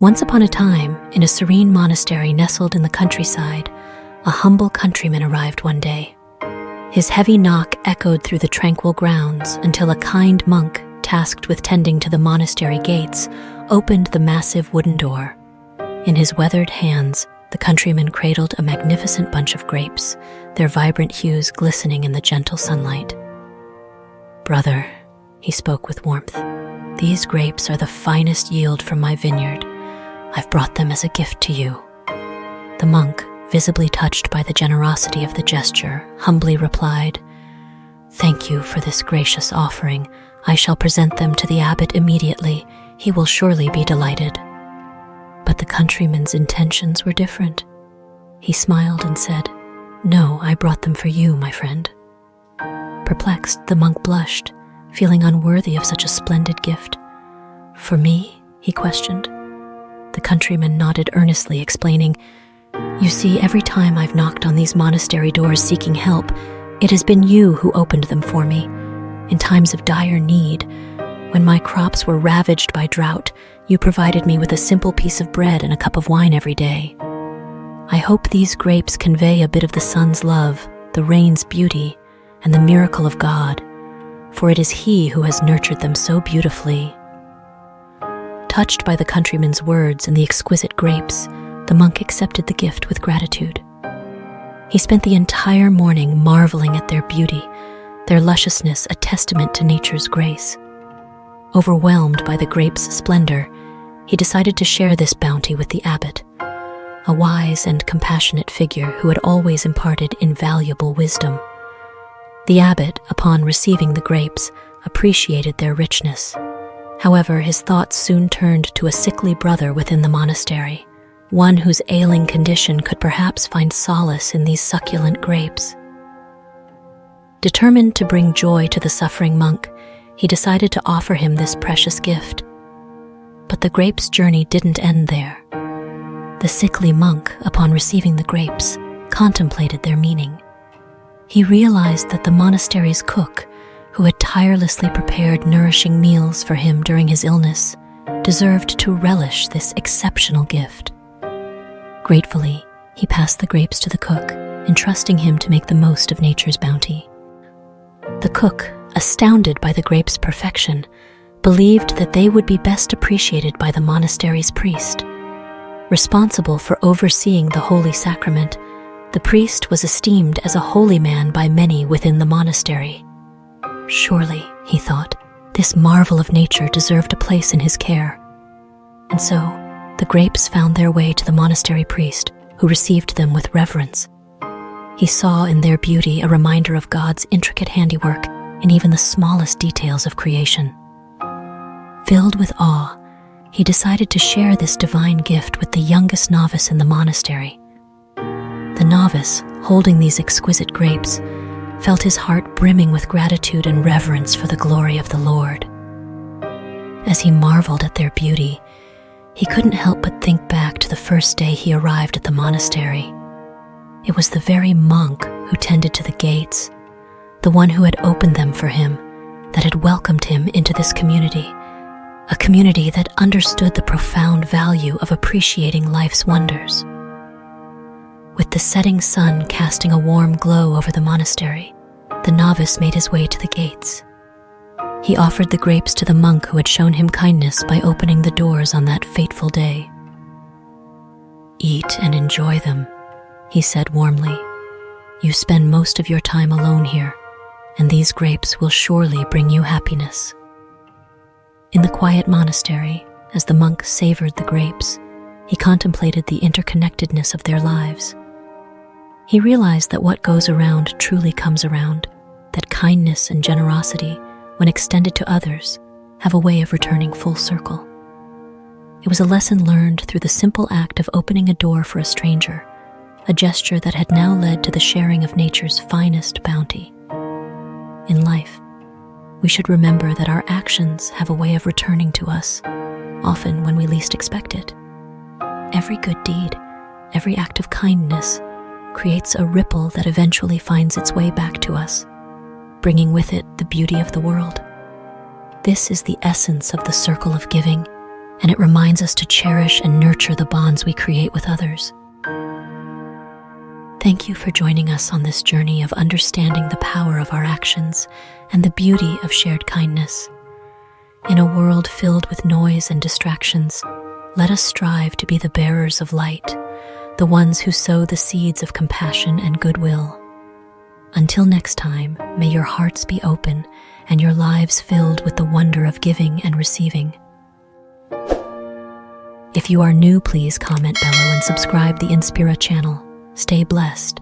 Once upon a time, in a serene monastery nestled in the countryside, a humble countryman arrived one day. His heavy knock echoed through the tranquil grounds until a kind monk, tasked with tending to the monastery gates, opened the massive wooden door. In his weathered hands, the countryman cradled a magnificent bunch of grapes, their vibrant hues glistening in the gentle sunlight. "Brother," he spoke with warmth, "these grapes are the finest yield from my vineyard. I've brought them as a gift to you." The monk, visibly touched by the generosity of the gesture, humbly replied, "Thank you for this gracious offering. I shall present them to the abbot immediately. He will surely be delighted." But the countryman's intentions were different. He smiled and said, "No, I brought them for you, my friend." Perplexed, the monk blushed, feeling unworthy of such a splendid gift. "For me?" he questioned. The countryman nodded earnestly, explaining, "You see, every time I've knocked on these monastery doors seeking help, it has been you who opened them for me. In times of dire need, when my crops were ravaged by drought, you provided me with a simple piece of bread and a cup of wine every day. I hope these grapes convey a bit of the sun's love, the rain's beauty, and the miracle of God, for it is He who has nurtured them so beautifully." Touched by the countryman's words and the exquisite grapes, the monk accepted the gift with gratitude. He spent the entire morning marveling at their beauty, their lusciousness a testament to nature's grace. Overwhelmed by the grapes' splendor, he decided to share this bounty with the abbot, a wise and compassionate figure who had always imparted invaluable wisdom. The abbot, upon receiving the grapes, appreciated their richness. However, his thoughts soon turned to a sickly brother within the monastery, one whose ailing condition could perhaps find solace in these succulent grapes. Determined to bring joy to the suffering monk, he decided to offer him this precious gift. But the grapes' journey didn't end there. The sickly monk, upon receiving the grapes, contemplated their meaning. He realized that the monastery's cook, who had tirelessly prepared nourishing meals for him during his illness, deserved to relish this exceptional gift. Gratefully, he passed the grapes to the cook, entrusting him to make the most of nature's bounty. The cook, astounded by the grapes' perfection, believed that they would be best appreciated by the monastery's priest. Responsible for overseeing the holy sacrament, the priest was esteemed as a holy man by many within the monastery. Surely, he thought, this marvel of nature deserved a place in his care. And so, the grapes found their way to the monastery priest, who received them with reverence. He saw in their beauty a reminder of God's intricate handiwork in even the smallest details of creation. Filled with awe, he decided to share this divine gift with the youngest novice in the monastery. The novice, holding these exquisite grapes, felt his heart brimming with gratitude and reverence for the glory of the Lord. As he marveled at their beauty, he couldn't help but think back to the first day he arrived at the monastery. It was the very monk who tended to the gates, the one who had opened them for him, that had welcomed him into this community, a community that understood the profound value of appreciating life's wonders. With the setting sun casting a warm glow over the monastery, the novice made his way to the gates. He offered the grapes to the monk who had shown him kindness by opening the doors on that fateful day. "Eat and enjoy them," he said warmly. "You spend most of your time alone here, and these grapes will surely bring you happiness." In the quiet monastery, as the monk savored the grapes, he contemplated the interconnectedness of their lives. He realized that what goes around truly comes around, that kindness and generosity, when extended to others, have a way of returning full circle. It was a lesson learned through the simple act of opening a door for a stranger, a gesture that had now led to the sharing of nature's finest bounty. In life, we should remember that our actions have a way of returning to us, often when we least expect it. Every good deed, every act of kindness, creates a ripple that eventually finds its way back to us, bringing with it the beauty of the world. This is the essence of the circle of giving, and it reminds us to cherish and nurture the bonds we create with others. Thank you for joining us on this journey of understanding the power of our actions and the beauty of shared kindness. In a world filled with noise and distractions, let us strive to be the bearers of light, the ones who sow the seeds of compassion and goodwill. Until next time, may your hearts be open and your lives filled with the wonder of giving and receiving. If you are new, please comment below and subscribe the Inspira channel. Stay blessed.